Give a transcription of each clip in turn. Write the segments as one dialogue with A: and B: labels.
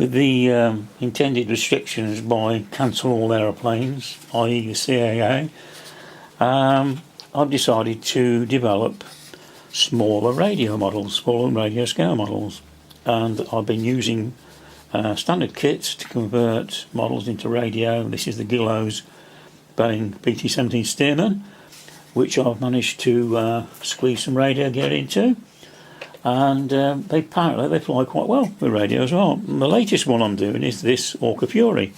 A: with the intended restrictions by cancel all aeroplanes, i.e. the CAA, I've decided to develop smaller radio models, smaller radio scale models, and I've been using standard kits to convert models into radio. This is the Gillows Boeing PT-17 Stearman, which I've managed to squeeze some radio gear into, and they fly quite well with radio as well. And the latest one I'm doing is this HAWKER Fury.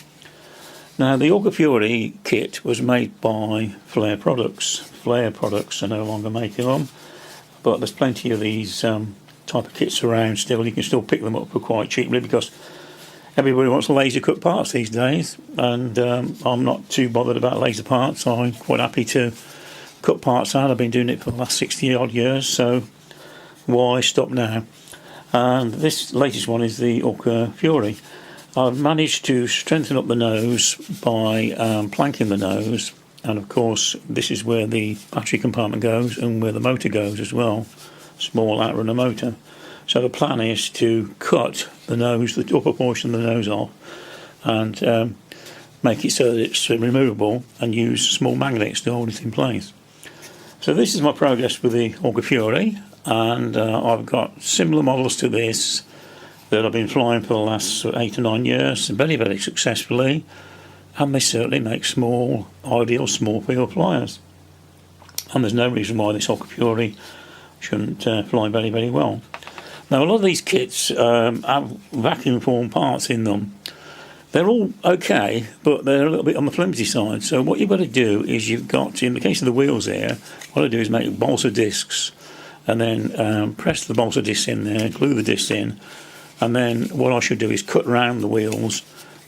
A: Now, the HAWKER Fury kit was made by Flare Products. Flare Products are no longer making them, but there's plenty of these type of kits around still. You can still pick them up for quite cheaply because everybody wants laser cut parts these days, and I'm not too bothered about laser parts. I'm quite happy to cut parts out. I've been doing it for the last 60 odd years, so why stop now? And this latest one is the HAWKER Fury. I've managed to strengthen up the nose by planking the nose, and of course this is where the battery compartment goes and where the motor goes as well, small outrunner motor. So the plan is to cut the nose, the upper portion of the nose off, and make it so that it's removable and use small magnets to hold it in place. So this is my progress with the HAWKER Fury, and I've got similar models to this that I've been flying for the last 8 or 9 years, very, very successfully, and they certainly make ideal small field flyers. And there's no reason why this HAWKER Fury shouldn't fly very, very well. Now, a lot of these kits have vacuum formed parts in them. They're all okay, but they're a little bit on the flimsy side. So what you've got to do is in the case of the wheels here, what I do is make balsa discs, and then press the balsa discs in there, glue the discs in, and then what I should do is cut round the wheels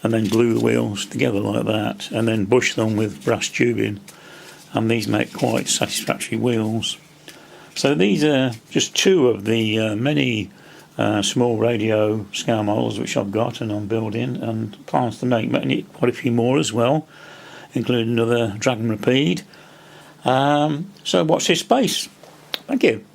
A: and then glue the wheels together like that, and then bush them with brass tubing, and these make quite satisfactory wheels. So these are just two of the many small radio scale models which I've got and I'm building, and plans to make quite a few more as well, including another Dragon Rapide. So watch this space. Thank you.